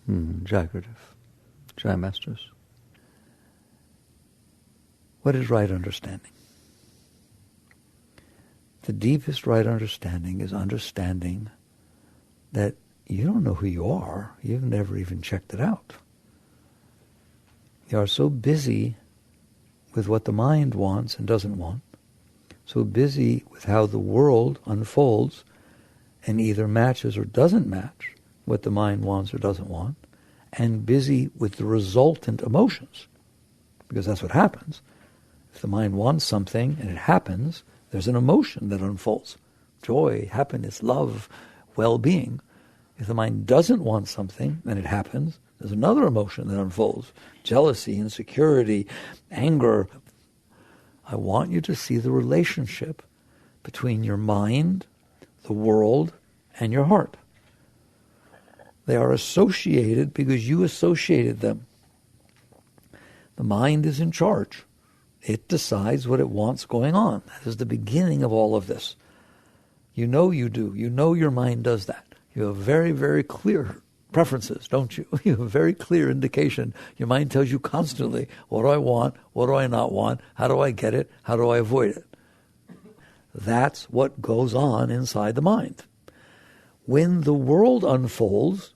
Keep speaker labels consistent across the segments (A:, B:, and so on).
A: Jagrative. Jai Masters. What is right understanding? The deepest right understanding is understanding that you don't know who you are. You've never even checked it out. You are so busy with what the mind wants and doesn't want, so busy with how the world unfolds and either matches or doesn't match what the mind wants or doesn't want, and busy with the resultant emotions, because that's what happens. If the mind wants something and it happens, there's an emotion that unfolds. Joy, happiness, love, well-being. If the mind doesn't want something and it happens, there's another emotion that unfolds. Jealousy, insecurity, anger. I want you to see the relationship between your mind, the world, and your heart. They are associated because you associated them. The mind is in charge. It decides what it wants going on. That is the beginning of all of this. You know you do. You know your mind does that. You have very, very clear preferences, don't you? You have a very clear indication. Your mind tells you constantly, what do I want? What do I not want? How do I get it? How do I avoid it? That's what goes on inside the mind. When the world unfolds,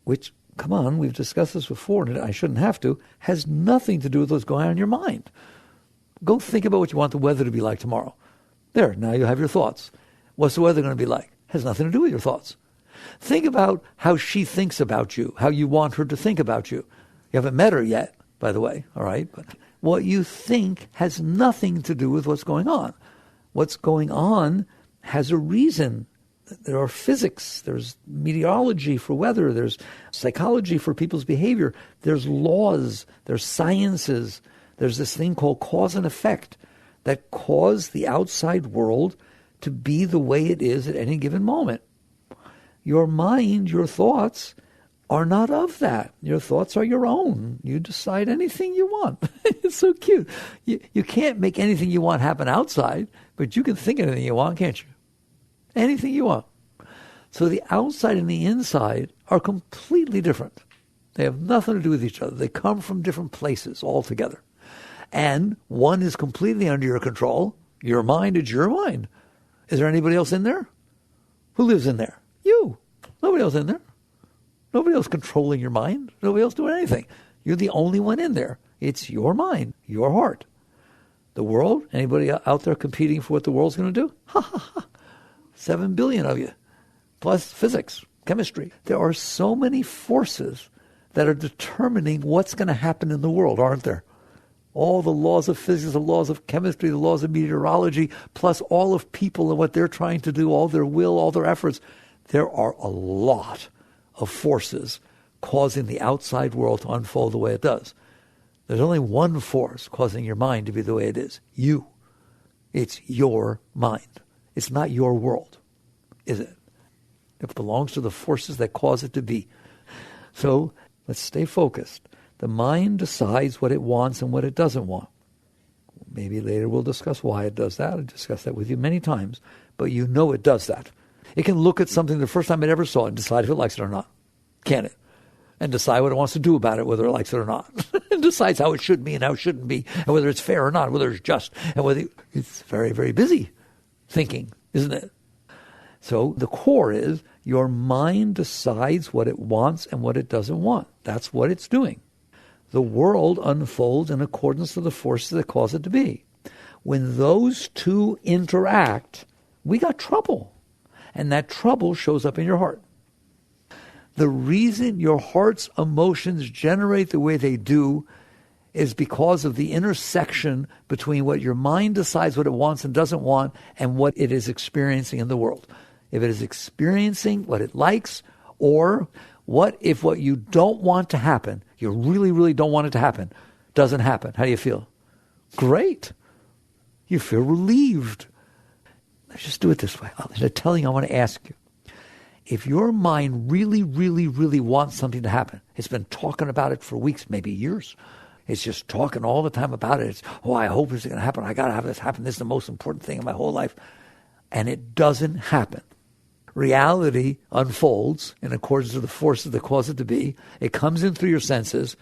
A: which, come on, we've discussed this before, and I shouldn't have to, has nothing to do with what's going on in your mind. Go think about what you want the weather to be like tomorrow. There, now you have your thoughts. What's the weather going to be like? Has nothing to do with your thoughts. Think about how she thinks about you, how you want her to think about you. You haven't met her yet, by the way, all right? But what you think has nothing to do with what's going on. What's going on has a reason. There are physics, there's meteorology for weather, there's psychology for people's behavior, there's laws, there's sciences, there's this thing called cause and effect that cause the outside world to be the way it is at any given moment. Your mind, your thoughts are not of that. Your thoughts are your own. You decide anything you want. It's so cute. You can't make anything you want happen outside, but you can think anything you want, can't you? Anything you want. So the outside and the inside are completely different. They have nothing to do with each other. They come from different places altogether. And one is completely under your control. Your mind is your mind. Is there anybody else in there? Who lives in there? You. Nobody else in there. Nobody else controlling your mind. Nobody else doing anything. You're the only one in there. It's your mind, your heart. The world, anybody out there competing for what the world's going to do? Ha ha ha. 7 billion of you. Plus physics, chemistry. There are so many forces that are determining what's going to happen in the world, aren't there? All the laws of physics, the laws of chemistry, the laws of meteorology, plus all of people and what they're trying to do, all their will, all their efforts. There are a lot of forces causing the outside world to unfold the way it does. There's only one force causing your mind to be the way it is. You. It's your mind. It's not your world, is it? It belongs to the forces that cause it to be. So let's stay focused. The mind decides what it wants and what it doesn't want. Maybe later we'll discuss why it does that. I've discussed that with you many times, but you know it does that. It can look at something the first time it ever saw and decide if it likes it or not. Can it? And decide what it wants to do about it, whether it likes it or not. And decides how it should be and how it shouldn't be, and whether it's fair or not, whether it's just, and whether it's very, very busy thinking, isn't it? So the core is your mind decides what it wants and what it doesn't want. That's what it's doing. The world unfolds in accordance to the forces that cause it to be. When those two interact, we got trouble. And that trouble shows up in your heart. The reason your heart's emotions generate the way they do is because of the intersection between what your mind decides what it wants and doesn't want and what it is experiencing in the world. If it is experiencing what it likes, or what if what you don't want to happen, you really, really don't want it to happen, doesn't happen. How do you feel? Great. You feel relieved. Let's just do it this way. I'm telling you, I want to ask you. If your mind really, really, really wants something to happen, it's been talking about it for weeks, maybe years. It's just talking all the time about it. It's, I hope it's going to happen. I got to have this happen. This is the most important thing in my whole life. And it doesn't happen. Reality unfolds in accordance with the forces that cause it to be. It comes in through your senses.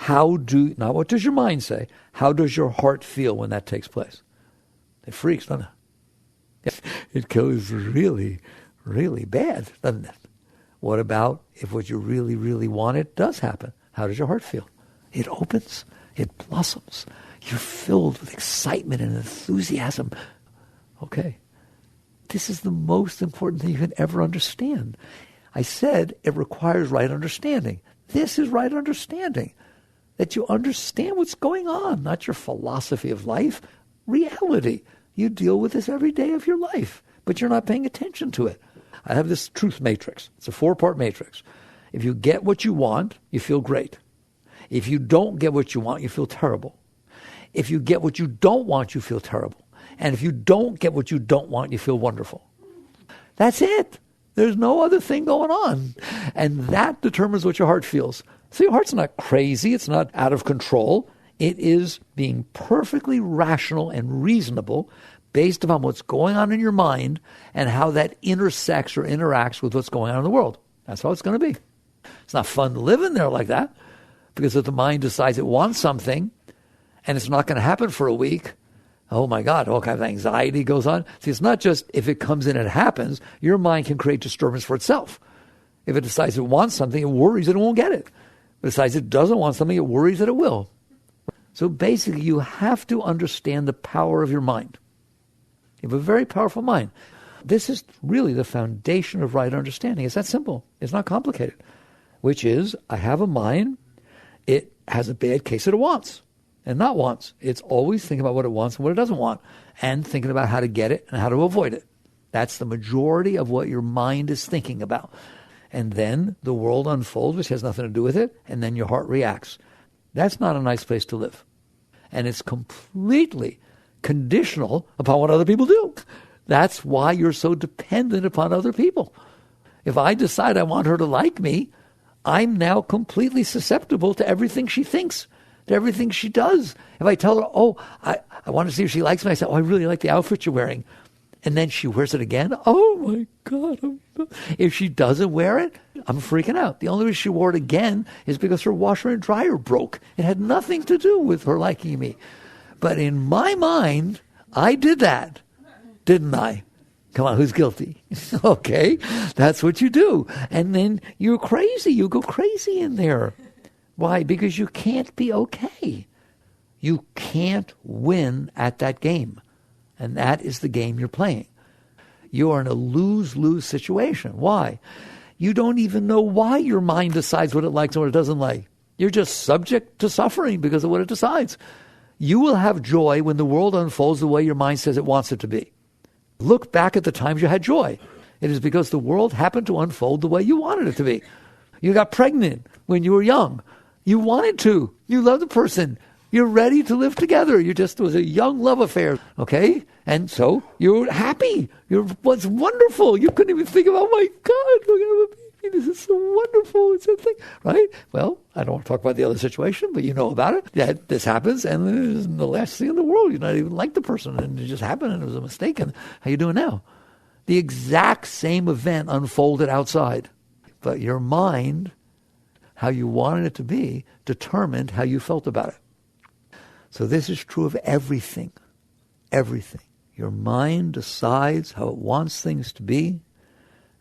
A: Not what does your mind say, how does your heart feel when that takes place? It freaks, doesn't it? It goes really, really bad, doesn't it? What about if what you really, really wanted does happen? How does your heart feel? It opens. It blossoms. You're filled with excitement and enthusiasm. Okay. This is the most important thing you can ever understand. I said it requires right understanding. This is right understanding. That you understand what's going on, not your philosophy of life, reality. You deal with this every day of your life, but you're not paying attention to it. I have this truth matrix. It's a 4-part matrix. If you get what you want, you feel great. If you don't get what you want, you feel terrible. If you get what you don't want, you feel terrible. And if you don't get what you don't want, you feel wonderful. That's it. There's no other thing going on. And that determines what your heart feels. So your heart's not crazy. It's not out of control. It is being perfectly rational and reasonable based upon what's going on in your mind and how that intersects or interacts with what's going on in the world. That's how it's going to be. It's not fun to live in there like that, because if the mind decides it wants something and it's not going to happen for a week, oh my God, all kinds of anxiety goes on. See, it's not just if it comes in and it happens. Your mind can create disturbance for itself. If it decides it wants something, it worries that it won't get it. If it decides it doesn't want something, it worries that it will. So basically, you have to understand the power of your mind. You have a very powerful mind. This is really the foundation of right understanding. It's that simple. It's not complicated. Which is, I have a mind. It has a bad case that it wants and not wants. It's always thinking about what it wants and what it doesn't want, and thinking about how to get it and how to avoid it. That's the majority of what your mind is thinking about. And then the world unfolds, which has nothing to do with it, and then your heart reacts. That's not a nice place to live. And it's completely conditional upon what other people do. That's why you're so dependent upon other people. If I decide I want her to like me, I'm now completely susceptible to everything she thinks, to everything she does. If I tell her, oh, I want to see if she likes me, I say, oh, I really like the outfit you're wearing. And then she wears it again. Oh, my God. If she doesn't wear it, I'm freaking out. The only reason she wore it again is because her washer and dryer broke. It had nothing to do with her liking me. But in my mind, I did that, didn't I? Come on, who's guilty? Okay, that's what you do. And then you're crazy. You go crazy in there. Why? Because you can't be okay. You can't win at that game. And that is the game you're playing. You are in a lose-lose situation. Why? You don't even know why your mind decides what it likes and what it doesn't like. You're just subject to suffering because of what it decides. You will have joy when the world unfolds the way your mind says it wants it to be. Look back at the times you had joy. It is because the world happened to unfold the way you wanted it to be. You got pregnant when you were young. You wanted to. You loved the person. You're ready to live together. It was a young love affair, okay? And so you're happy. What's wonderful. You couldn't even think about, oh my God, we're going to have a baby. This is so wonderful. It's a thing, right? Well, I don't want to talk about the other situation, but you know about it. That this happens, and it's the last thing in the world. You're not even like the person, and it just happened, and it was a mistake. And how you doing now? The exact same event unfolded outside, but your mind, how you wanted it to be, determined how you felt about it. So this is true of everything. Everything. Your mind decides how it wants things to be,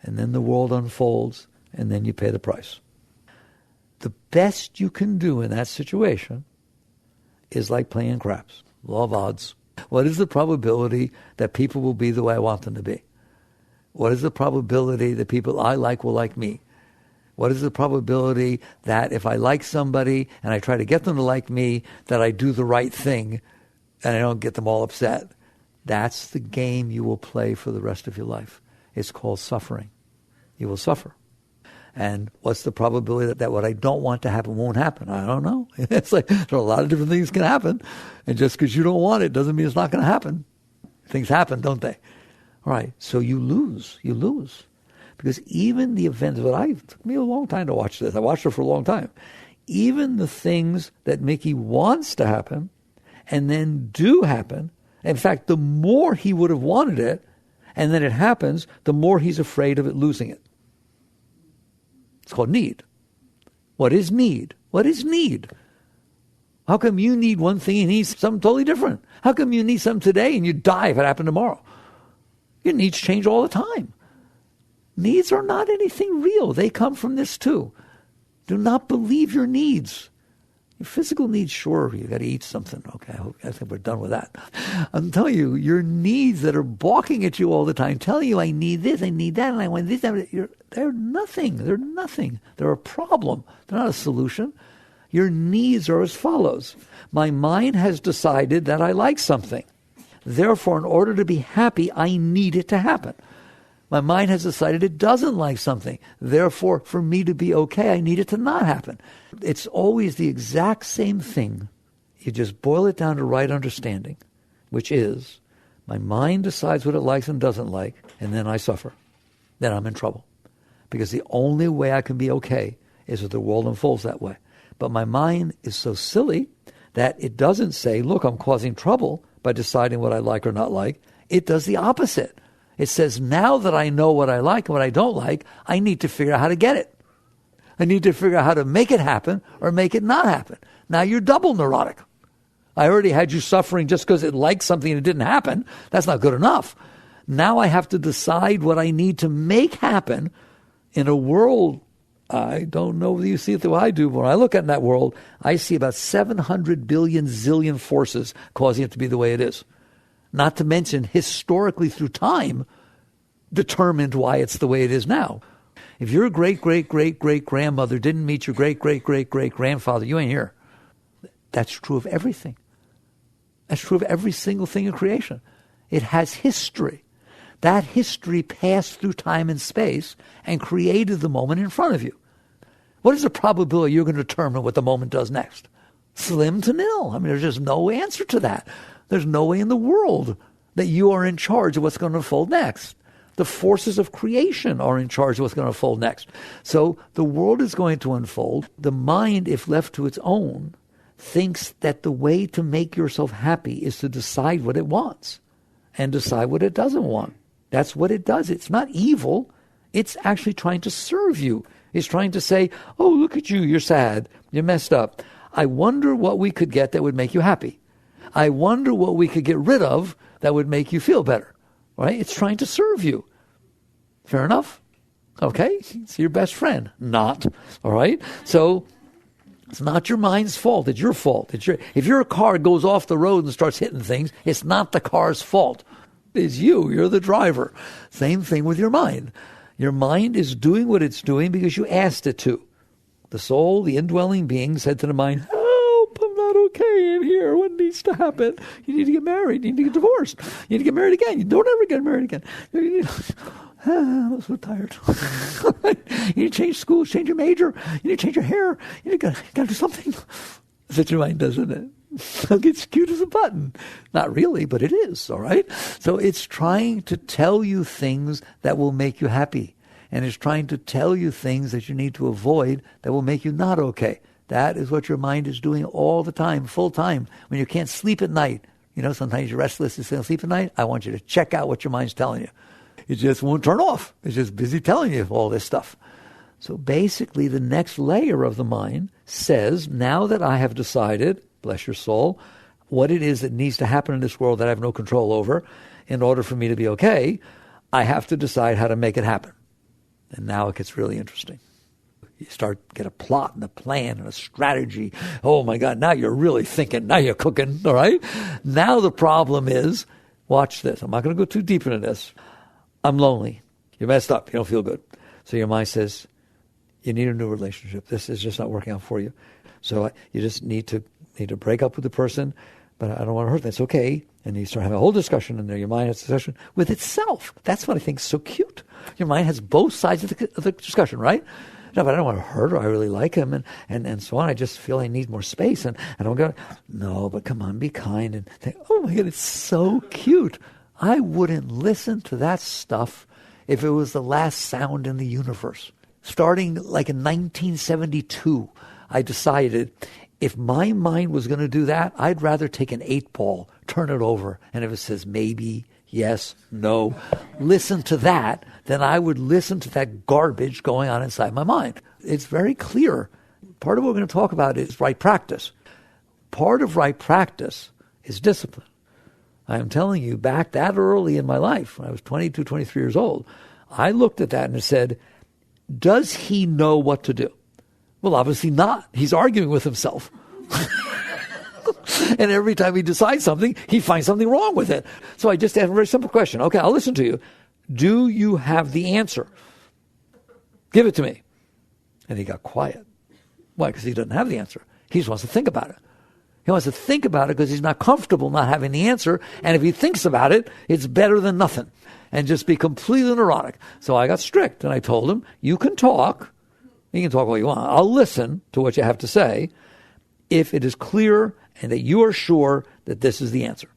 A: and then the world unfolds, and then you pay the price. The best you can do in that situation is like playing craps. Law of odds. What is the probability that people will be the way I want them to be? What is the probability that people I like will like me? What is the probability that if I like somebody and I try to get them to like me, that I do the right thing and I don't get them all upset? That's the game you will play for the rest of your life. It's called suffering. You will suffer. And what's the probability that what I don't want to happen won't happen? I don't know. It's like there are a lot of different things can happen. And just because you don't want it doesn't mean it's not going to happen. Things happen, don't they? All right. So you lose. You lose. Because even the events, it took me a long time to watch this. I watched it for a long time. Even the things that Mickey wants to happen and then do happen, in fact, the more he would have wanted it, And then it happens, the more he's afraid of it losing it. It's called need. What is need? What is need? How come you need one thing and he needs something totally different? How come you need something today and you die if it happened tomorrow? Your needs change all the time. Needs are not anything real. They come from this too. Do not believe your needs. Your physical needs, sure, you got to eat something. Okay, I think we're done with that. I'm telling you, your needs that are balking at you all the time, telling you I need this, I need that, and I want this, they're nothing. They're nothing. They're a problem. They're not a solution. Your needs are as follows. My mind has decided that I like something. Therefore, in order to be happy, I need it to happen. My mind has decided it doesn't like something. Therefore, for me to be okay, I need it to not happen. It's always the exact same thing. You just boil it down to right understanding, which is my mind decides what it likes and doesn't like, and then I suffer. Then I'm in trouble. Because the only way I can be okay is if the world unfolds that way. But my mind is so silly that it doesn't say, look, I'm causing trouble by deciding what I like or not like. It does the opposite. It says, now that I know what I like and what I don't like, I need to figure out how to get it. I need to figure out how to make it happen or make it not happen. Now you're double neurotic. I already had you suffering just because it liked something and it didn't happen. That's not good enough. Now I have to decide what I need to make happen in a world. I don't know whether you see it the way I do, but when I look at that world, I see about 700 billion zillion forces causing it to be the way it is. Not to mention, historically through time, determined why it's the way it is now. If your great-great-great-great-grandmother didn't meet your great-great-great-great-grandfather, you ain't here. That's true of everything. That's true of every single thing in creation. It has history. That history passed through time and space and created the moment in front of you. What is the probability you're going to determine what the moment does next? Slim to nil. I mean, there's just no answer to that. There's no way in the world that you are in charge of what's going to unfold next. The forces of creation are in charge of what's going to unfold next. So the world is going to unfold. The mind, if left to its own, thinks that the way to make yourself happy is to decide what it wants and decide what it doesn't want. That's what it does. It's not evil. It's actually trying to serve you. It's trying to say, oh, look at you. You're sad. You're messed up. I wonder what we could get that would make you happy. I wonder what we could get rid of that would make you feel better, right? It's trying to serve you. Fair enough? Okay, it's your best friend. Not, all right? So it's not your mind's fault. It's your fault. If your car goes off the road and starts hitting things, it's not the car's fault. It's you. You're the driver. Same thing with your mind. Your mind is doing what it's doing because you asked it to. The soul, the indwelling being, said to the mind, I'm not okay in here. What needs to happen? You need to get married. You need to get divorced. You need to get married again. You don't ever get married again. I'm so tired. You need to change schools, change your major. You need to change your hair. You got to do something. That's what your mind does, isn't it? It's cute as a button. Not really, but it is, all right? So it's trying to tell you things that will make you happy. And it's trying to tell you things that you need to avoid that will make you not okay. That is what your mind is doing all the time, full time. When you can't sleep at night, sometimes you're restless, you can't sleep at night. I want you to check out what your mind's telling you. It just won't turn off. It's just busy telling you all this stuff. So basically, the next layer of the mind says, now that I have decided, bless your soul, what it is that needs to happen in this world that I have no control over, in order for me to be okay, I have to decide how to make it happen. And now it gets really interesting. You get a plot and a plan and a strategy. Oh my God, now you're really thinking, now you're cooking, all right? Now the problem is, watch this. I'm not going to go too deep into this. I'm lonely. You're messed up. You don't feel good. So your mind says, you need a new relationship. This is just not working out for you. So you just need to break up with the person, but I don't want to hurt them. It's okay. And you start having a whole discussion in there. Your mind has a discussion with itself. That's what I think is so cute. Your mind has both sides of the discussion, right? No, but I don't want to hurt her. I really like him and so on. I just feel I need more space. And I don't go, no, but come on, be kind. And think, oh my God, it's so cute. I wouldn't listen to that stuff if it was the last sound in the universe. Starting like in 1972, I decided if my mind was going to do that, I'd rather take an 8-ball, turn it over, and if it says maybe, yes, no. Listen to that, then I would listen to that garbage going on inside my mind. It's very clear. Part of what we're going to talk about is right practice. Part of right practice is discipline. I am telling you, back that early in my life, when I was 22, 23 years old, I looked at that and said, does he know what to do? Well, obviously not. He's arguing with himself. And every time he decides something, he finds something wrong with it. So I just asked him a very simple question. Okay, I'll listen to you. Do you have the answer? Give it to me. And he got quiet. Why? Because he doesn't have the answer. He just wants to think about it. He wants to think about it because he's not comfortable not having the answer. And if he thinks about it, it's better than nothing. And just be completely neurotic. So I got strict and I told him, you can talk. You can talk all you want. I'll listen to what you have to say if it is clear and that you are sure that this is the answer.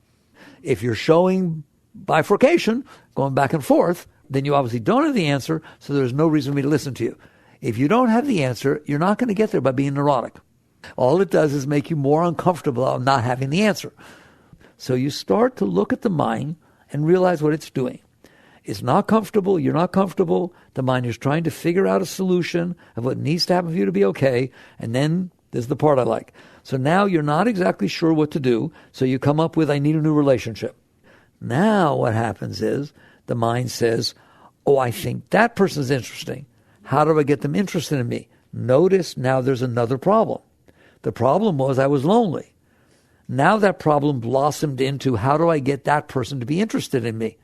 A: If you're showing bifurcation, going back and forth, then you obviously don't have the answer, so there's no reason for me to listen to you. If you don't have the answer, you're not going to get there by being neurotic. All it does is make you more uncomfortable of not having the answer. So you start to look at the mind and realize what it's doing. It's not comfortable, you're not comfortable, the mind is trying to figure out a solution of what needs to happen for you to be okay, and then there's the part I like. So now you're not exactly sure what to do, so you come up with, I need a new relationship. Now what happens is the mind says, oh, I think that person's interesting. How do I get them interested in me? Notice now there's another problem. The problem was I was lonely. Now that problem blossomed into, how do I get that person to be interested in me?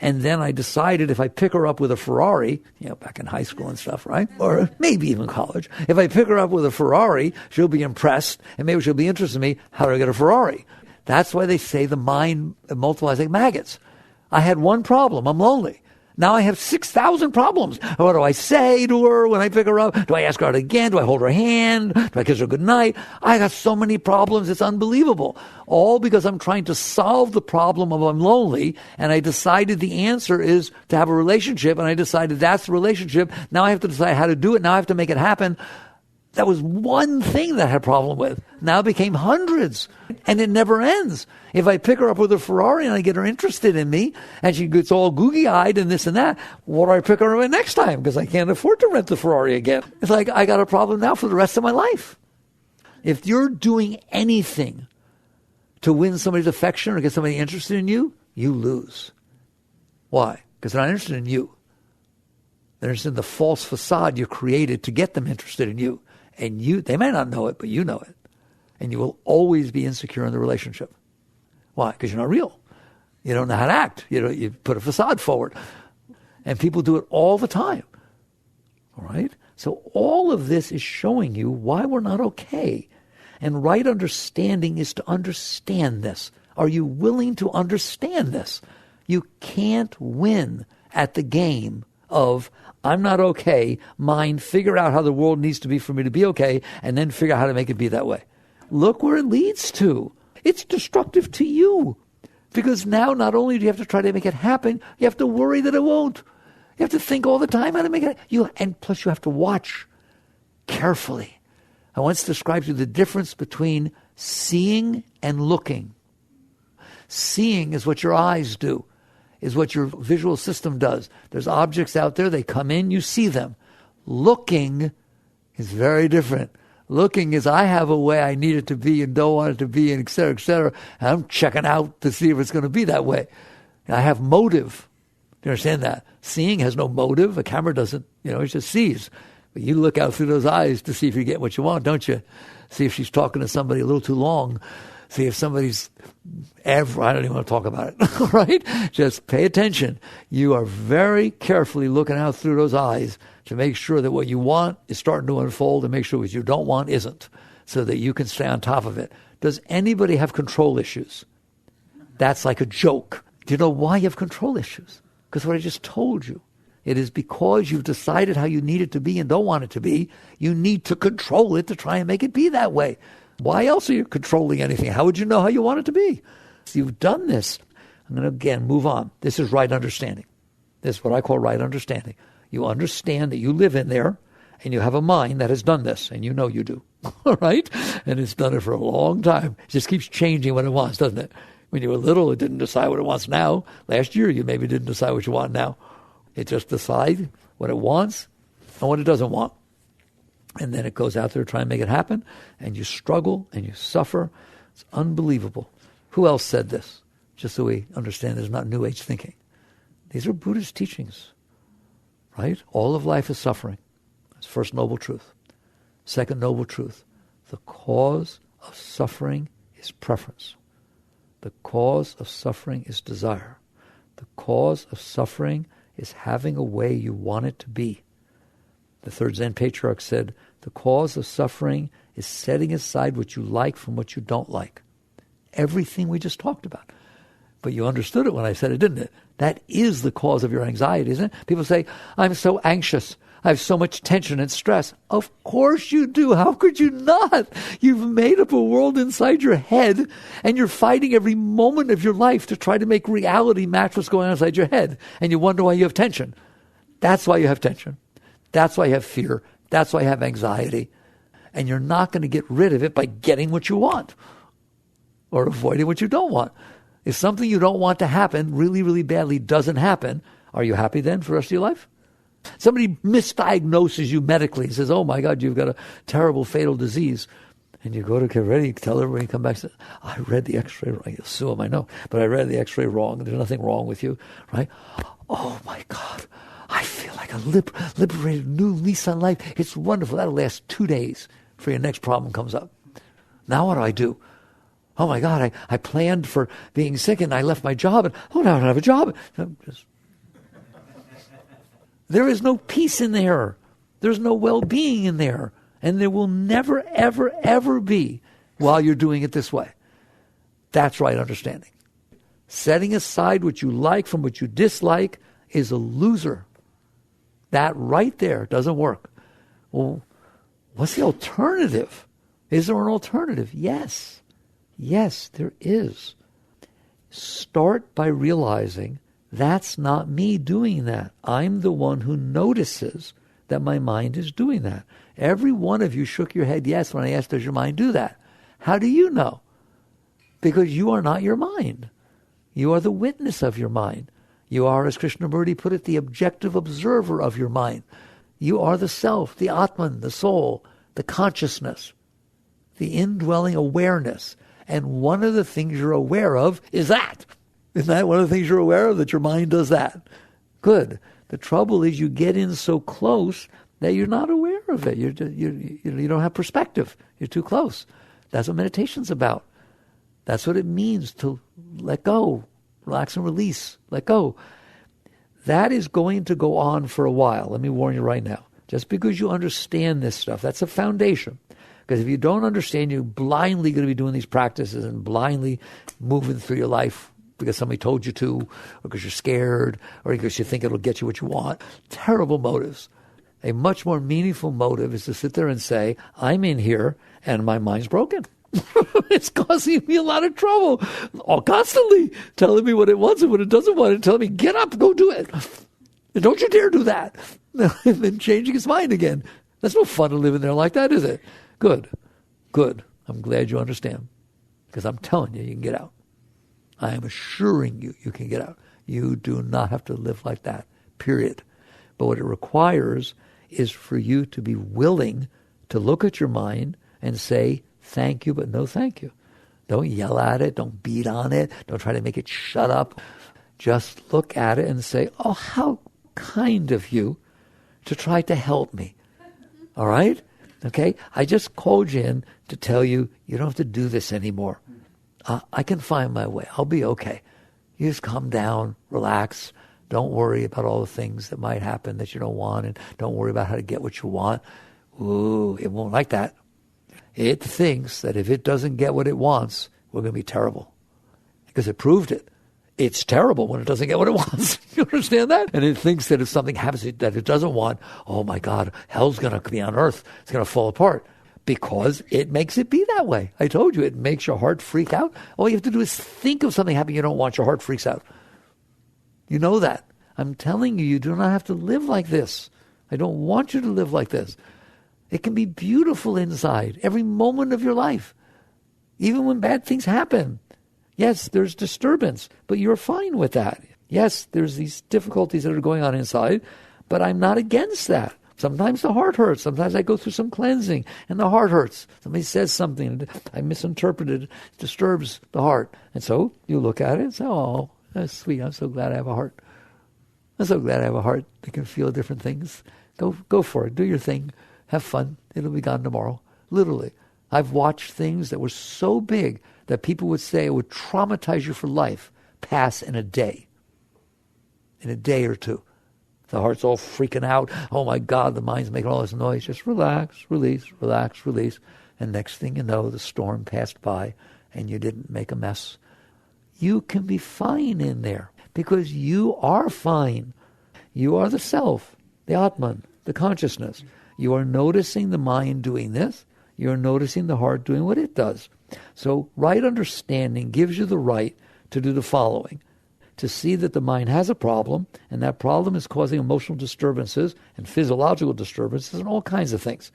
A: And then I decided if I pick her up with a Ferrari, back in high school and stuff, right? Or maybe even college. If I pick her up with a Ferrari, she'll be impressed and maybe she'll be interested in me. How do I get a Ferrari? That's why they say the mind multiplies like maggots. I had one problem. I'm lonely. Now I have 6,000 problems. What do I say to her when I pick her up? Do I ask her out again? Do I hold her hand? Do I kiss her goodnight? I got so many problems. It's unbelievable. All because I'm trying to solve the problem of I'm lonely, and I decided the answer is to have a relationship, and I decided that's the relationship. Now I have to decide how to do it. Now I have to make it happen. That was one thing that I had a problem with. Now it became hundreds, and it never ends. If I pick her up with a Ferrari and I get her interested in me, and she gets all googie-eyed and this and that, what do I pick her up with next time? Because I can't afford to rent the Ferrari again. It's like I got a problem now for the rest of my life. If you're doing anything to win somebody's affection or get somebody interested in you, you lose. Why? Because they're not interested in you. They're interested in the false facade you created to get them interested in you. And they may not know it, but you know it. And you will always be insecure in the relationship. Why? Because you're not real. You don't know how to act. You put a facade forward. And people do it all the time. All right? So all of this is showing you why we're not okay. And right understanding is to understand this. Are you willing to understand this? You can't win at the game of I'm not okay, mind, figure out how the world needs to be for me to be okay, and then figure out how to make it be that way. Look where it leads to. It's destructive to you. Because now not only do you have to try to make it happen, you have to worry that it won't. You have to think all the time how to make it happen. And plus you have to watch carefully. I once described to you the difference between seeing and looking. Seeing is what your eyes do. Is what your visual system does. There's objects out there, they come in, you see them. Looking is very different. Looking is I have a way I need it to be and don't want it to be, and et cetera, et cetera. And I'm checking out to see if it's going to be that way. And I have motive. Do you understand that? Seeing has no motive. A camera doesn't, it just sees. But you look out through those eyes to see if you get what you want, don't you? See if she's talking to somebody a little too long. See if somebody's I don't even want to talk about it, all right? Just pay attention. You are very carefully looking out through those eyes to make sure that what you want is starting to unfold and make sure what you don't want isn't, so that you can stay on top of it. Does anybody have control issues? That's like a joke. Do you know why you have control issues? Because what I just told you. It is because you've decided how you need it to be and don't want it to be. You need to control it to try and make it be that way. Why else are you controlling anything? How would you know how you want it to be? So you've done this. I'm going to again move on. This is right understanding. This is what I call right understanding. You understand that you live in there and you have a mind that has done this, and you know you do. All right? And it's done it for a long time. It just keeps changing what it wants, doesn't it? When you were little, it didn't decide what it wants now. Last year, you maybe didn't decide what you want now. It just decides what it wants and what it doesn't want. And then it goes out there to try and make it happen, and you struggle and you suffer. It's unbelievable. Who else said this? Just so we understand there's not New Age thinking. These are Buddhist teachings, right? All of life is suffering. That's first noble truth. Second noble truth. The cause of suffering is preference. The cause of suffering is desire. The cause of suffering is having a way you want it to be. The third Zen patriarch said, the cause of suffering is setting aside what you like from what you don't like. Everything we just talked about. But you understood it when I said it, didn't it? That is the cause of your anxiety, isn't it? People say, I'm so anxious. I have so much tension and stress. Of course you do. How could you not? You've made up a world inside your head, and you're fighting every moment of your life to try to make reality match what's going on inside your head. And you wonder why you have tension. That's why you have tension. That's why you have fear. That's why you have anxiety. And you're not going to get rid of it by getting what you want or avoiding what you don't want. If something you don't want to happen really, really badly doesn't happen, are you happy then for the rest of your life? Somebody misdiagnoses you medically and says, oh my God, you've got a terrible fatal disease. And you go to get ready, tell everybody, come back and say, I read the x-ray wrong. You'll sue them, I know. But I read the x-ray wrong. There's nothing wrong with you, right? Oh my God. I feel like a liberated new lease on life. It's wonderful. That'll last 2 days before your next problem comes up. Now what do I do? Oh my God, I planned for being sick and I left my job. And now I don't have a job. There is no peace in there. There's no well-being in there. And there will never, ever, ever be while you're doing it this way. That's right understanding. Setting aside what you like from what you dislike is a loser. That right there doesn't work. Well, what's the alternative? Is there an alternative? Yes. Yes, there is. Start by realizing that's not me doing that. I'm the one who notices that my mind is doing that. Every one of you shook your head yes when I asked, does your mind do that? How do you know? Because you are not your mind. You are the witness of your mind. You are, as Krishnamurti put it, the objective observer of your mind. You are the self, the Atman, the soul, the consciousness, the indwelling awareness. And one of the things you're aware of is that. Isn't that one of the things you're aware of, that your mind does that? Good. The trouble is you get in so close that you're not aware of it. You don't have perspective. You're too close. That's what meditation's about. That's what it means to let go. Relax and release. Let go. That is going to go on for a while. Let me warn you right now. Just because you understand this stuff, that's a foundation. Because if you don't understand, you're blindly going to be doing these practices and blindly moving through your life because somebody told you to, or because you're scared, or because you think it'll get you what you want. Terrible motives. A much more meaningful motive is to sit there and say, I'm in here and my mind's broken. It's causing me a lot of trouble. Constantly telling me what it wants and what it doesn't want, and telling me, get up, go do it. And don't you dare do that. And then changing his mind again. That's no fun to live in there like that, is it? Good. Good. I'm glad you understand. Because I'm telling you, you can get out. I am assuring you, you can get out. You do not have to live like that, period. But what it requires is for you to be willing to look at your mind and say, thank you, but no thank you. Don't yell at it. Don't beat on it. Don't try to make it shut up. Just look at it and say, oh, how kind of you to try to help me. All right? Okay? I just called you in to tell you you don't have to do this anymore. I can find my way. I'll be okay. You just calm down, relax. Don't worry about all the things that might happen that you don't want, and don't worry about how to get what you want. Ooh, it won't like that. It thinks that if it doesn't get what it wants, we're going to be terrible. Because it proved it. It's terrible when it doesn't get what it wants. You understand that? And it thinks that if something happens that it doesn't want, oh my God, hell's going to be on earth. It's going to fall apart. Because it makes it be that way. I told you, it makes your heart freak out. All you have to do is think of something happening you don't want, your heart freaks out. You know that. I'm telling you, you do not have to live like this. I don't want you to live like this. It can be beautiful inside, every moment of your life. Even when bad things happen. Yes, there's disturbance, but you're fine with that. Yes, there's these difficulties that are going on inside, but I'm not against that. Sometimes the heart hurts. Sometimes I go through some cleansing and the heart hurts. Somebody says something I misinterpreted, it disturbs the heart. And so you look at it and say, oh, that's sweet. I'm so glad I have a heart. I'm so glad I have a heart that can feel different things. Go for it. Do your thing. Have fun. It'll be gone tomorrow. Literally. I've watched things that were so big that people would say it would traumatize you for life pass in a day. In a day or two. The heart's all freaking out. Oh my God, the mind's making all this noise. Just relax, release, relax, release. And next thing you know, the storm passed by and you didn't make a mess. You can be fine in there because you are fine. You are the self, the Atman, the consciousness. You are noticing the mind doing this. You're noticing the heart doing what it does. So right understanding gives you the right to do the following. To see that the mind has a problem, and that problem is causing emotional disturbances and physiological disturbances and all kinds of things.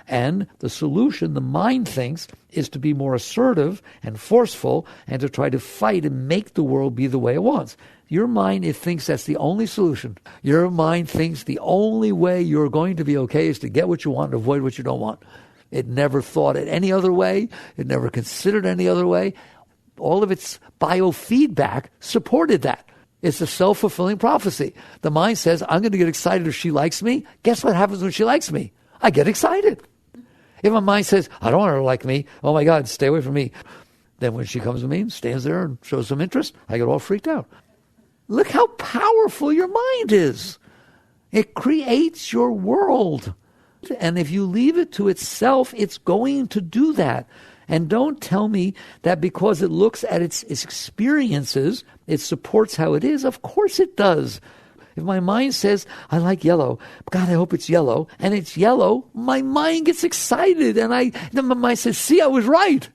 A: And the solution, the mind thinks, is to be more assertive and forceful and to try to fight and make the world be the way it wants. Your mind, it thinks that's the only solution. Your mind thinks the only way you're going to be okay is to get what you want and avoid what you don't want. It never thought it any other way. It never considered any other way. All of its biofeedback supported that. It's a self-fulfilling prophecy. The mind says, I'm going to get excited if she likes me. Guess what happens when she likes me? I get excited. If my mind says, I don't want her to like me, oh my God, stay away from me. Then when she comes to me and stands there and shows some interest, I get all freaked out. Look how powerful your mind is. It creates your world. And if you leave it to itself, it's going to do that. And don't tell me that because it looks at its experiences, it supports how it is. Of course it does. If my mind says, I like yellow, God, I hope it's yellow, and it's yellow, my mind gets excited. And then my mind says, see, I was right.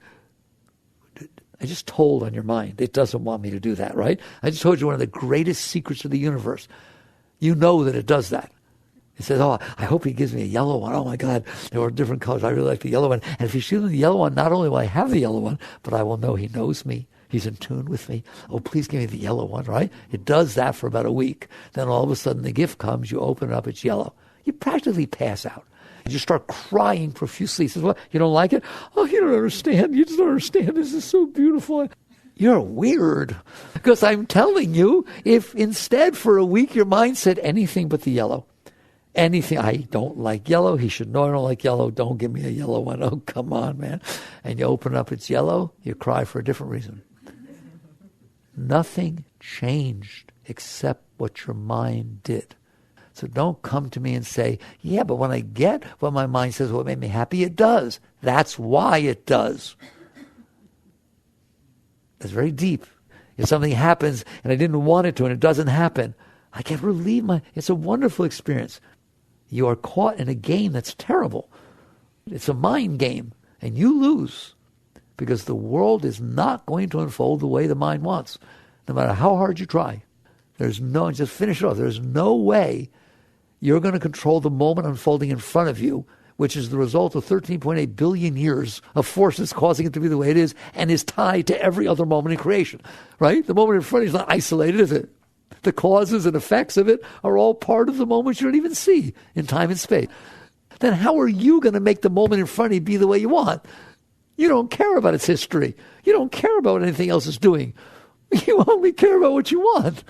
A: I just told on your mind. It doesn't want me to do that, right? I just told you one of the greatest secrets of the universe. You know that it does that. It says, oh, I hope he gives me a yellow one. Oh, my God, there are different colors. I really like the yellow one. And if he's shooting the yellow one, not only will I have the yellow one, but I will know he knows me. He's in tune with me. Oh, please give me the yellow one, right? It does that for about a week. Then all of a sudden the gift comes. You open it up. It's yellow. You practically pass out. You just start crying profusely. He says, what, you don't like it? Oh, you don't understand. You just don't understand. This is so beautiful. You're weird. Because I'm telling you, if instead for a week your mind said anything but the yellow, anything, I don't like yellow. He should know I don't like yellow. Don't give me a yellow one. Oh, come on, man. And you open up, it's yellow. You cry for a different reason. Nothing changed except what your mind did. So don't come to me and say, yeah, but when I get what my mind says, what made me happy, it does. That's why it does. It's very deep. If something happens and I didn't want it to and it doesn't happen, I get relieved. It's a wonderful experience. You are caught in a game that's terrible. It's a mind game, and you lose because the world is not going to unfold the way the mind wants, no matter how hard you try. Just finish it off. There's no way you're going to control the moment unfolding in front of you, which is the result of 13.8 billion years of forces causing it to be the way it is and is tied to every other moment in creation, right? The moment in front of you is not isolated, is it? The causes and effects of it are all part of the moment you don't even see in time and space. Then how are you going to make the moment in front of you be the way you want? You don't care about its history. You don't care about what anything else is doing. You only care about what you want.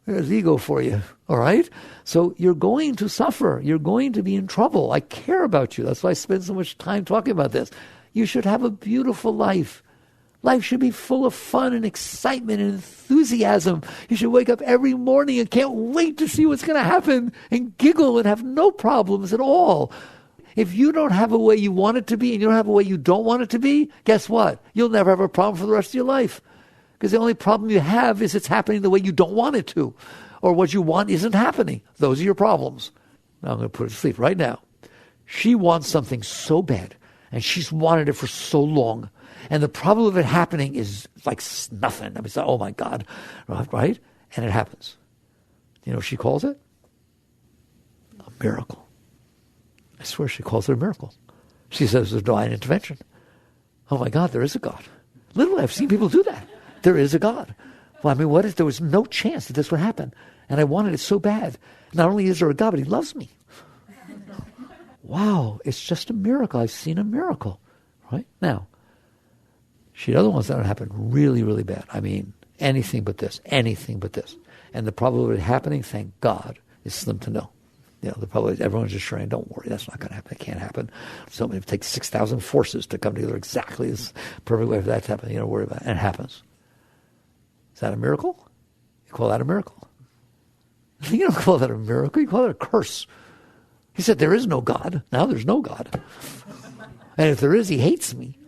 A: There's ego for you, all right? So you're going to suffer. You're going to be in trouble. I care about you. That's why I spend so much time talking about this. You should have a beautiful life. Life should be full of fun and excitement and enthusiasm. You should wake up every morning and can't wait to see what's going to happen and giggle and have no problems at all. If you don't have a way you want it to be and you don't have a way you don't want it to be, guess what? You'll never have a problem for the rest of your life. Because the only problem you have is it's happening the way you don't want it to. Or what you want isn't happening. Those are your problems. Now I'm going to put her to sleep right now. She wants something so bad, and she's wanted it for so long. And the problem of it happening is like nothing. I mean, it's like, oh my God, right? And it happens. You know what she calls it? A miracle. I swear she calls it a miracle. She says there's divine intervention. Oh my God, there is a God. Literally, I've seen people do that. there is a God. Well, I mean, what if there was no chance that this would happen? And I wanted it so bad. Not only is there a God, but he loves me. Wow, it's just a miracle. I've seen a miracle. Right? Now, she other ones that happen really, really bad. I mean, anything but this. And the probability of it happening, thank God, is slim to no. You know, the probability, everyone's just saying, don't worry, that's not going to happen. It can't happen. So it takes 6,000 forces to come together exactly as perfect way for that to happen. You don't worry about it. And it happens. Is that a miracle? You call that a miracle? You don't call that a miracle. You call it a curse. He said, there is no God. Now there's no God. And if there is, he hates me.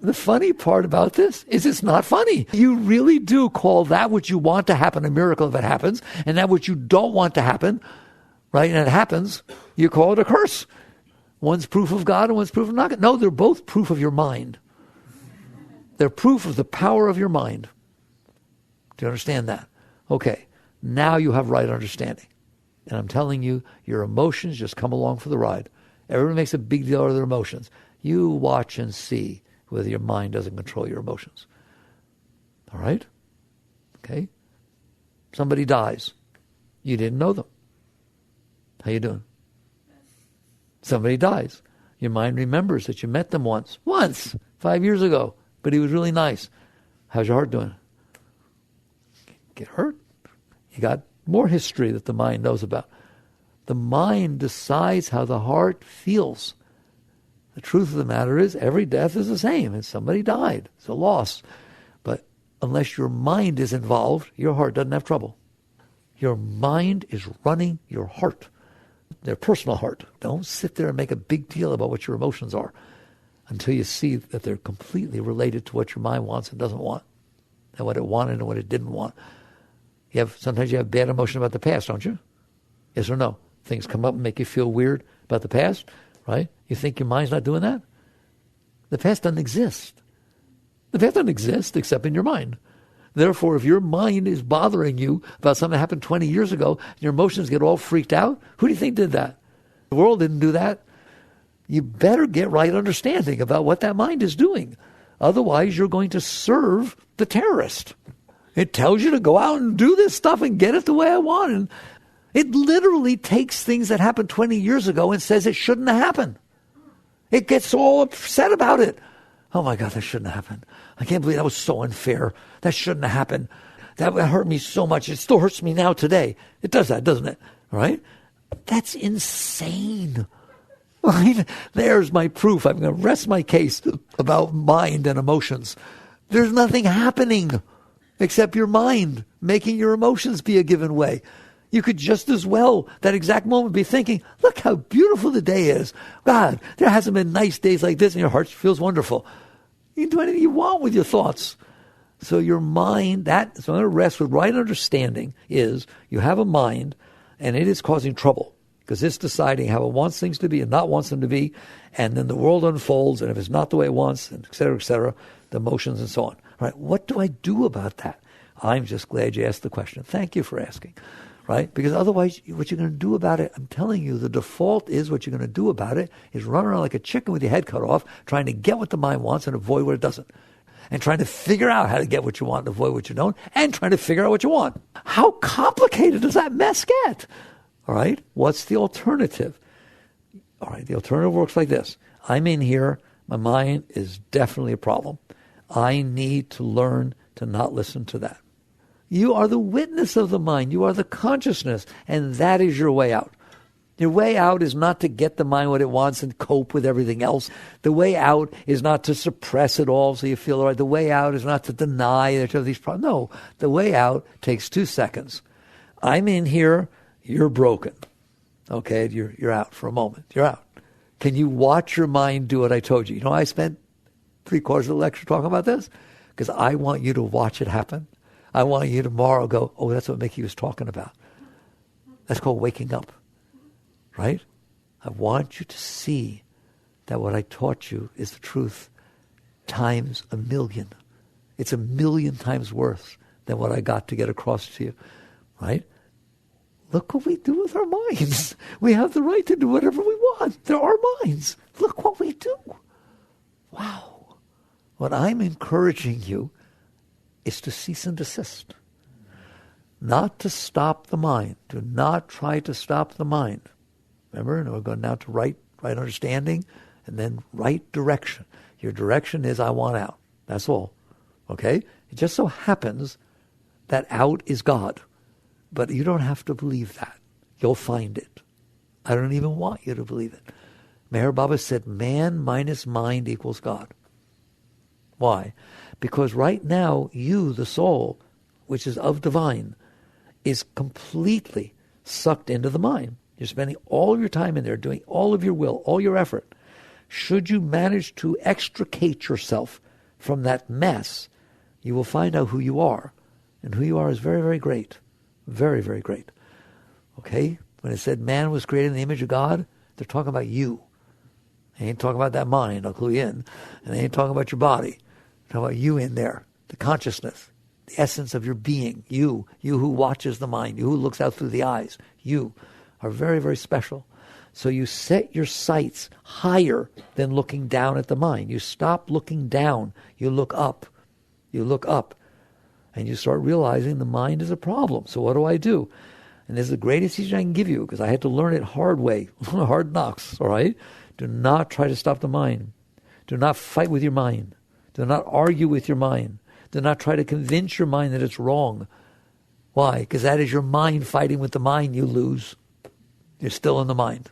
A: The funny part about this is it's not funny. You really do call that which you want to happen a miracle if it happens, and that which you don't want to happen, right, and it happens, you call it a curse. One's proof of God and one's proof of not God. No, they're both proof of your mind. They're proof of the power of your mind. Do you understand that? Okay, now you have right understanding. And I'm telling you, your emotions just come along for the ride. Everyone makes a big deal out of their emotions. You watch and see whether your mind doesn't control your emotions. All right? Okay? Somebody dies. You didn't know them. How you doing? Somebody dies. Your mind remembers that you met them once, 5 years ago, but he was really nice. How's your heart doing? Get hurt. You got more history that the mind knows about. The mind decides how the heart feels. The truth of the matter is every death is the same. And somebody died. It's a loss. But unless your mind is involved, your heart doesn't have trouble. Your mind is running your heart, their personal heart. Don't sit there and make a big deal about what your emotions are until you see that they're completely related to what your mind wants and doesn't want, and what it wanted and what it didn't want. Sometimes you have bad emotion about the past, don't you? Yes or no? Things come up and make you feel weird about the past, right? You think your mind's not doing that? The past doesn't exist. The past doesn't exist except in your mind. Therefore, if your mind is bothering you about something that happened 20 years ago, and your emotions get all freaked out, who do you think did that? The world didn't do that. You better get right understanding about what that mind is doing. Otherwise, you're going to serve the terrorist. It tells you to go out and do this stuff and get it the way I want. And it literally takes things that happened 20 years ago and says it shouldn't have happened. It gets all upset about it. Oh my God, that shouldn't have happened. I can't believe that was so unfair. That shouldn't have happened. That hurt me so much. It still hurts me now today. It does that, doesn't it? Right? That's insane. Right? There's my proof. I'm going to rest my case about mind and emotions. There's nothing happening except your mind making your emotions be a given way. You could just as well, that exact moment, be thinking, look how beautiful the day is. God, there hasn't been nice days like this, and your heart feels wonderful. You can do anything you want with your thoughts. So your mind, so I'm going to rest with right understanding is you have a mind, and it is causing trouble because it's deciding how it wants things to be and not wants them to be, and then the world unfolds, and if it's not the way it wants, and et cetera, the emotions and so on. All right, what do I do about that? I'm just glad you asked the question. Thank you for asking. Right? Because otherwise, what you're going to do about it, I'm telling you, the default is what you're going to do about it is run around like a chicken with your head cut off, trying to get what the mind wants and avoid what it doesn't. And trying to figure out how to get what you want and avoid what you don't, and trying to figure out what you want. How complicated does that mess get? All right? What's the alternative? All right, the alternative works like this. I'm in here. My mind is definitely a problem. I need to learn to not listen to that. You are the witness of the mind. You are the consciousness. And that is your way out. Your way out is not to get the mind what it wants and cope with everything else. The way out is not to suppress it all so you feel all right. The way out is not to deny that you have these problems. No, the way out takes 2 seconds. I'm in here. You're broken. Okay, you're out for a moment. You're out. Can you watch your mind do what I told you? You know, I spent 3/4 of the lecture talking about this because I want you to watch it happen. I want you tomorrow go, oh, that's what Mickey was talking about. That's called waking up, right? I want you to see that what I taught you is the truth times 1,000,000. It's 1,000,000 times worse than what I got to get across to you, right? Look what we do with our minds. We have the right to do whatever we want. They're our minds. Look what we do. Wow. What I'm encouraging you is to cease and desist. Not to stop the mind. Do not try to stop the mind. Remember, and we're going now to right understanding and then right direction. Your direction is I want out. That's all. Okay? It just so happens that out is God. But you don't have to believe that. You'll find it. I don't even want you to believe it. Meher Baba said, man minus mind equals God. Why? Because right now, you, the soul, which is of divine, is completely sucked into the mind. You're spending all your time in there, doing all of your will, all your effort. Should you manage to extricate yourself from that mess, you will find out who you are. And who you are is very, very great. Very, very great. Okay? When it said man was created in the image of God, they're talking about you. They ain't talking about that mind, I'll clue you in. And they ain't talking about your body. They're talking about you in there, the consciousness, the essence of your being. You who watches the mind, you who looks out through the eyes. You are very, very special. So you set your sights higher than looking down at the mind. You stop looking down. You look up. You look up. And you start realizing the mind is a problem. So what do? And this is the greatest teaching I can give you, because I had to learn it hard way, hard knocks, all right? Do not try to stop the mind. Do not fight with your mind. Do not argue with your mind. Do not try to convince your mind that it's wrong. Why? Because that is your mind fighting with the mind. You lose. You're still in the mind.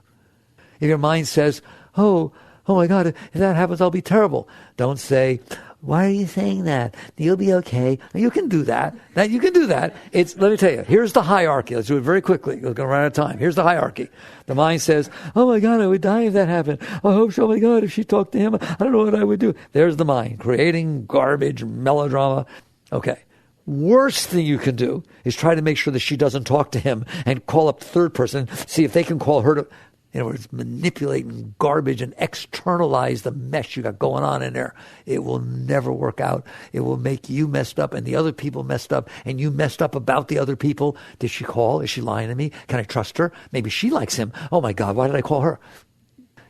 A: If your mind says, oh my God, if that happens, I'll be terrible. Don't say, why are you saying that? You'll be okay. You can do that. You can do that. Let me tell you, here's the hierarchy. Let's do it very quickly. We're going to run out of time. Here's the hierarchy. The mind says, oh my God, I would die if that happened. I hope so. Oh my God, if she talked to him, I don't know what I would do. There's the mind, creating garbage, melodrama. Okay. Worst thing you can do is try to make sure that she doesn't talk to him and call up the third person, see if they can call her to... In other words, manipulating garbage and externalize the mess you got going on in there. It will never work out. It will make you messed up and the other people messed up and you messed up about the other people. Did she call? Is she lying to me? Can I trust her? Maybe she likes him. Oh my God, why did I call her?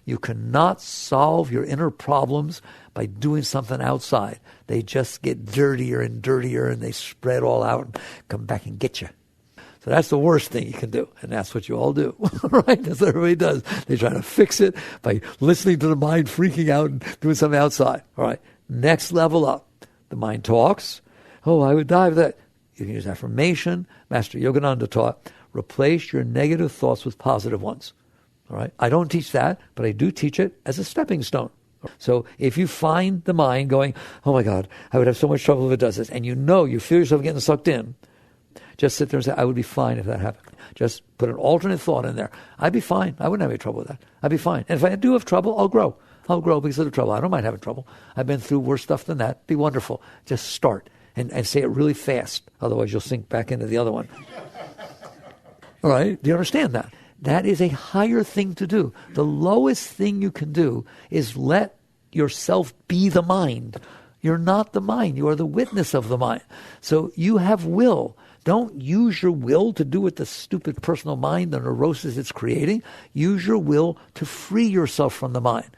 A: You cannot solve your inner problems by doing something outside. They just get dirtier and dirtier and they spread all out and come back and get you. So that's the worst thing you can do. And that's what you all do, right? That's what everybody does. They try to fix it by listening to the mind freaking out and doing something outside. All right. Next level up. The mind talks. Oh, I would die with that. You can use affirmation. Master Yogananda taught, replace your negative thoughts with positive ones. All right. I don't teach that, but I do teach it as a stepping stone. So if you find the mind going, oh my God, I would have so much trouble if it does this, and you feel yourself getting sucked in, just sit there and say, I would be fine if that happened. Just put an alternate thought in there. I'd be fine. I wouldn't have any trouble with that. I'd be fine. And if I do have trouble, I'll grow. I'll grow because of the trouble. I don't mind having trouble. I've been through worse stuff than that. Be wonderful. Just start and say it really fast. Otherwise, you'll sink back into the other one. All right? Do you understand that? That is a higher thing to do. The lowest thing you can do is let yourself be the mind. You're not the mind. You are the witness of the mind. So you have will. Don't use your will to do what the stupid personal mind, the neurosis it's creating. Use your will to free yourself from the mind.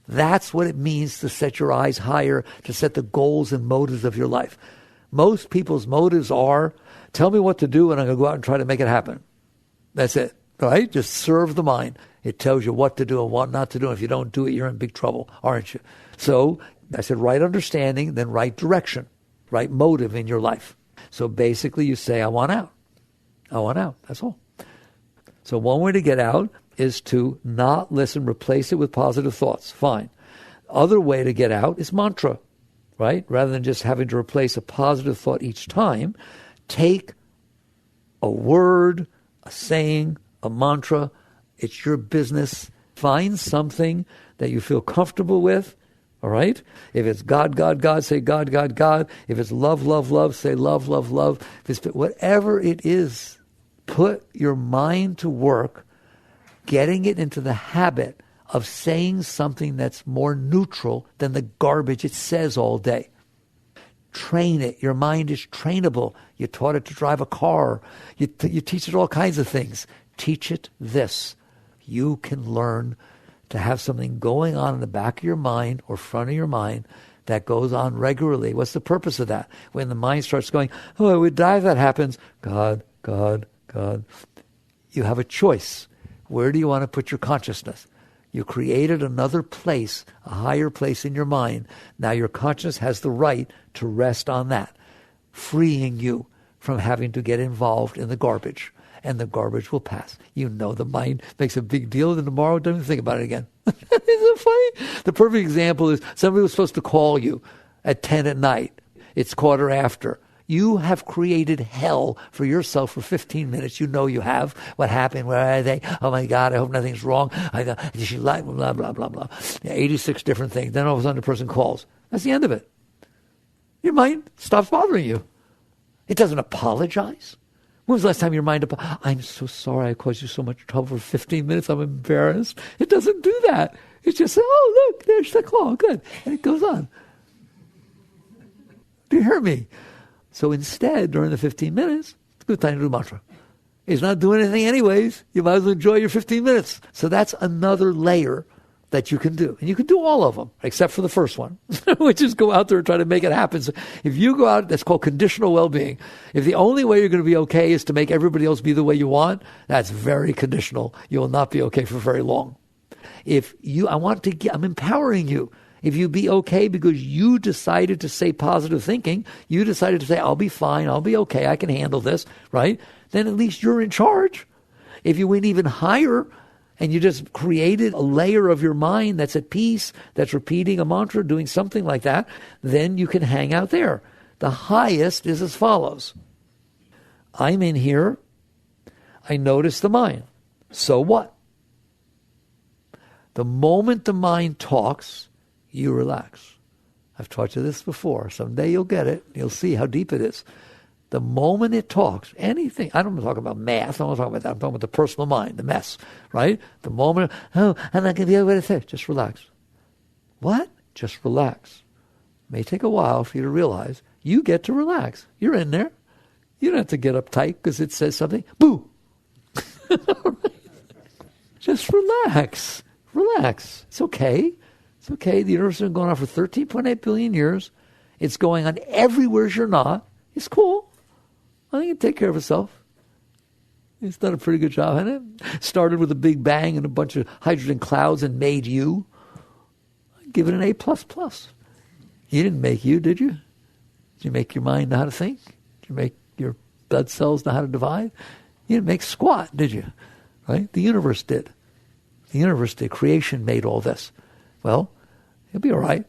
A: That's what it means to set your eyes higher, to set the goals and motives of your life. Most people's motives are, tell me what to do and I'm going to go out and try to make it happen. That's it, right? Just serve the mind. It tells you what to do and what not to do. And if you don't do it, you're in big trouble, aren't you? So I said right understanding, then right direction, right motive in your life. So basically you say, I want out. I want out. That's all. So one way to get out is to not listen, replace it with positive thoughts. Fine. Other way to get out is mantra, right? Rather than just having to replace a positive thought each time, take a word, a saying, a mantra. It's your business. Find something that you feel comfortable with. All right? If it's God, God, God, say God, God, God. If it's love, love, love, say love, love, love. If it's whatever it is, put your mind to work, getting it into the habit of saying something that's more neutral than the garbage it says all day. Train it. Your mind is trainable. You taught it to drive a car. You teach it all kinds of things. Teach it this. You can learn to have something going on in the back of your mind or front of your mind that goes on regularly. What's the purpose of that? When the mind starts going, oh, I would die if that happens. God, God, God. You have a choice. Where do you want to put your consciousness? You created another place, a higher place in your mind. Now your consciousness has the right to rest on that, freeing you from having to get involved in the garbage. And the garbage will pass. You know the mind makes a big deal, and tomorrow doesn't even think about it again. Isn't it funny? The perfect example is somebody was supposed to call you at 10 at night. It's quarter after. You have created hell for yourself for 15 minutes. You know you have. What happened? Where are they? Oh my God, I hope nothing's wrong. Did she lie? Blah, blah, blah, blah. 86 different things. Then all of a sudden the person calls. That's the end of it. Your mind stops bothering you. It doesn't apologize. When was the last time your mind I'm so sorry I caused you so much trouble for 15 minutes. I'm embarrassed. It doesn't do that. It's just, oh, look, there's the call. Good. And it goes on. Do you hear me? So instead, during the 15 minutes, it's a good time to do mantra. It's not doing anything anyways. You might as well enjoy your 15 minutes. So that's another layer that you can do. And you can do all of them, except for the first one, which is go out there and try to make it happen. So if you go out, that's called conditional well-being. If the only way you're going to be okay is to make everybody else be the way you want, that's very conditional. You will not be okay for very long. I'm empowering you. If you be okay because you decided to say positive thinking, you decided to say, I'll be fine, I'll be okay, I can handle this, right? Then at least you're in charge. If you went even higher, and you just created a layer of your mind that's at peace, that's repeating a mantra, doing something like that, then you can hang out there. The highest is as follows. I'm in here. I notice the mind. So what? The moment the mind talks, you relax. I've taught you this before. Someday you'll get it. You'll see how deep it is. The moment it talks, anything, I don't want to talk about math, I don't want to talk about that, I'm talking about the personal mind, the mess, right? The moment, oh, I'm not going to be able to say, just relax. What? Just relax. It may take a while for you to realize you get to relax. You're in there. You don't have to get uptight because it says something. Boo! Just relax. Relax. It's okay. It's okay. The universe has been going on for 13.8 billion years. It's going on everywhere you're not. It's cool. I think it take care of itself. It's done a pretty good job, hasn't it? Started with a big bang and a bunch of hydrogen clouds and made you. Give it an A++. You didn't make you, did you? Did you make your mind know how to think? Did you make your blood cells know how to divide? You didn't make squat, did you? Right? The universe did. The universe did. Creation made all this. Well, you'll be all right.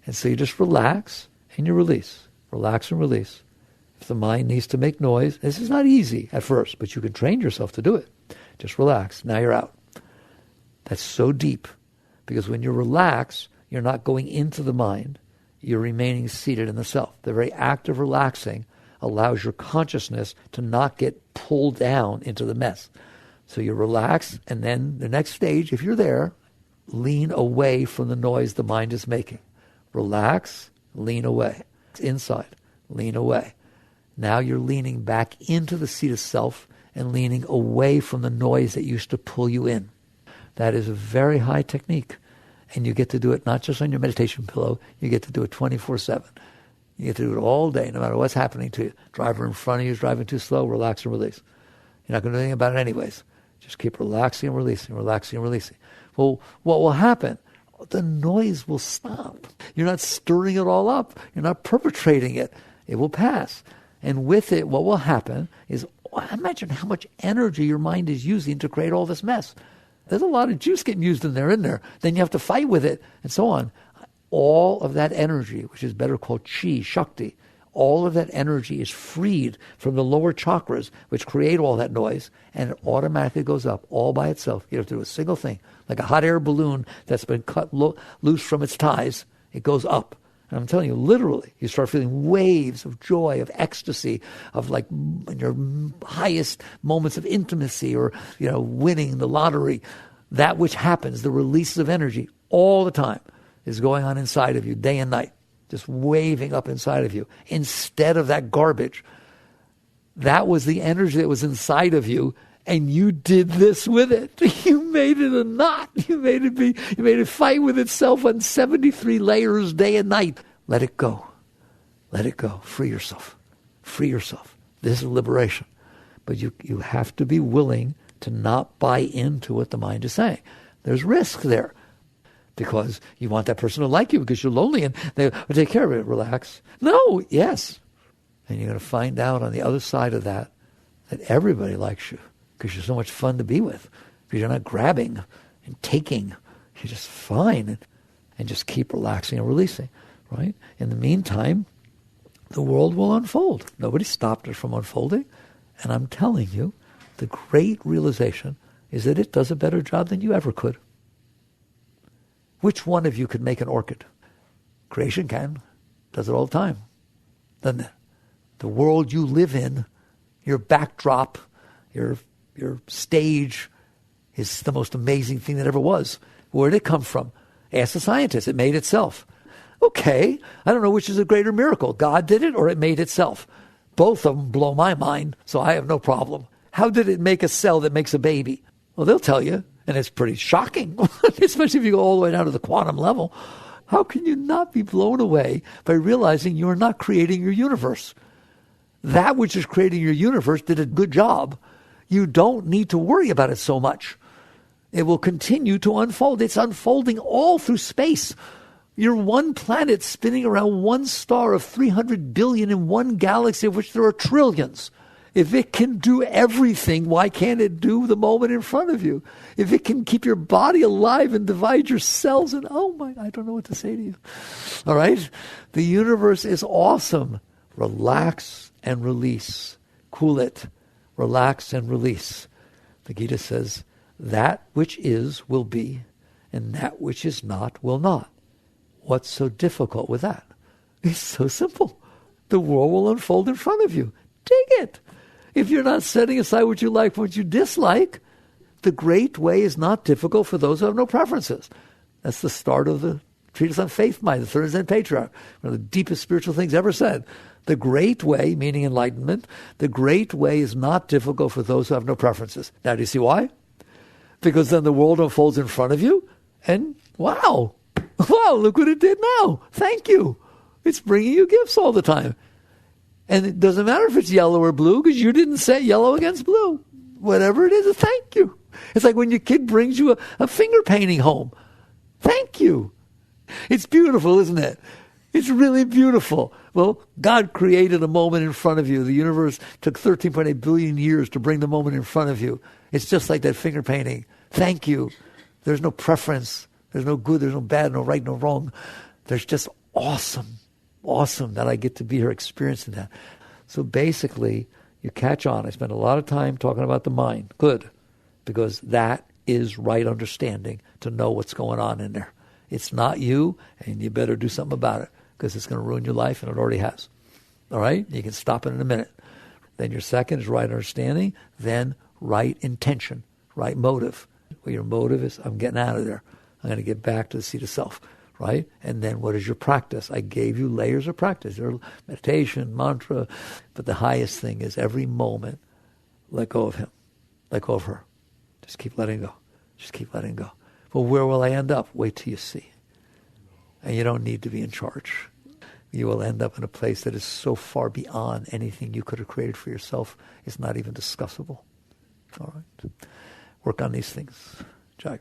A: And so you just relax and you release. Relax and release. If the mind needs to make noise, this is not easy at first, but you can train yourself to do it. Just relax. Now you're out. That's so deep. Because when you relax, you're not going into the mind. You're remaining seated in the self. The very act of relaxing allows your consciousness to not get pulled down into the mess. So you relax, and then the next stage, if you're there, lean away from the noise the mind is making. Relax, lean away. Inside, lean away. Now you're leaning back into the seat of self and leaning away from the noise that used to pull you in. That is a very high technique. And you get to do it not just on your meditation pillow, you get to do it 24/7. You get to do it all day, no matter what's happening to you. Driver in front of you is driving too slow, relax and release. You're not going to do anything about it anyways. Just keep relaxing and releasing, relaxing and releasing. Well, what will happen? The noise will stop. You're not stirring it all up. You're not perpetrating it. It will pass. And with it, what will happen is, imagine how much energy your mind is using to create all this mess. There's a lot of juice getting used in there. Then you have to fight with it, and so on. All of that energy, which is better called chi, shakti, all of that energy is freed from the lower chakras, which create all that noise, and it automatically goes up all by itself. You don't have to do a single thing. Like a hot air balloon that's been cut loose from its ties, it goes up. And I'm telling you, literally, you start feeling waves of joy, of ecstasy, of like your highest moments of intimacy or, winning the lottery. That which happens, the release of energy, all the time is going on inside of you, day and night, just waving up inside of you. Instead of that garbage, that was the energy that was inside of you, and you did this with it. You made it a knot. You made it fight with itself on 73 layers day and night. Let it go. Let it go. Free yourself. Free yourself. This is liberation. But you have to be willing to not buy into what the mind is saying. There's risk there. Because you want that person to like you because you're lonely and they will take care of it. Relax. No, yes. And you're going to find out on the other side of that everybody likes you because you're so much fun to be with. Because you're not grabbing and taking. You're just fine. And just keep relaxing and releasing. Right? In the meantime, the world will unfold. Nobody stopped it from unfolding. And I'm telling you, the great realization is that it does a better job than you ever could. Which one of you could make an orchid? Creation can. Does it all the time. Doesn't it? The world you live in, your backdrop, your stage is the most amazing thing that ever was. Where did it come from? Ask the scientists. It made itself. Okay, I don't know which is a greater miracle. God did it or it made itself. Both of them blow my mind, so I have no problem. How did it make a cell that makes a baby? Well, they'll tell you. And it's pretty shocking, especially if you go all the way down to the quantum level. How can you not be blown away by realizing you're not creating your universe? That which is creating your universe did a good job. You don't need to worry about it so much. It will continue to unfold. It's unfolding all through space. You're one planet spinning around one star of 300 billion in one galaxy of which there are trillions. If it can do everything, why can't it do the moment in front of you? If it can keep your body alive and divide your cells and, I don't know what to say to you. All right? The universe is awesome. Relax and release. Cool it. Relax and release. The Gita says, that which is will be, and that which is not will not. What's so difficult with that? It's so simple. The world will unfold in front of you. Dig it. If you're not setting aside what you like from what you dislike, the great way is not difficult for those who have no preferences. That's the start of the treatise on faith mind, the third Zen patriarch, one of the deepest spiritual things ever said. The great way, meaning enlightenment, the great way is not difficult for those who have no preferences. Now, do you see why? Because then the world unfolds in front of you, and wow, look what it did now. Thank you. It's bringing you gifts all the time. And it doesn't matter if it's yellow or blue because you didn't say yellow against blue. Whatever it is, a thank you. It's like when your kid brings you a finger painting home. Thank you. It's beautiful, isn't it? It's really beautiful. Well, God created a moment in front of you. The universe took 13.8 billion years to bring the moment in front of you. It's just like that finger painting. Thank you. There's no preference. There's no good, there's no bad, no right, no wrong. There's just awesome that I get to be here experiencing that. So basically, you catch on. I spent a lot of time talking about the mind. Good. Because that is right understanding to know what's going on in there. It's not you, and you better do something about it because it's going to ruin your life, and it already has. All right? You can stop it in a minute. Then your second is right understanding. Then right intention, right motive. Well, your motive is, I'm getting out of there. I'm going to get back to the seat of self. Right? And then what is your practice? I gave you layers of practice. There are meditation, mantra. But the highest thing is every moment, let go of him. Let go of her. Just keep letting go. Just keep letting go. Well, where will I end up? Wait till you see. And you don't need to be in charge. You will end up in a place that is so far beyond anything you could have created for yourself. It's not even discussable. All right? Work on these things. Jagrata.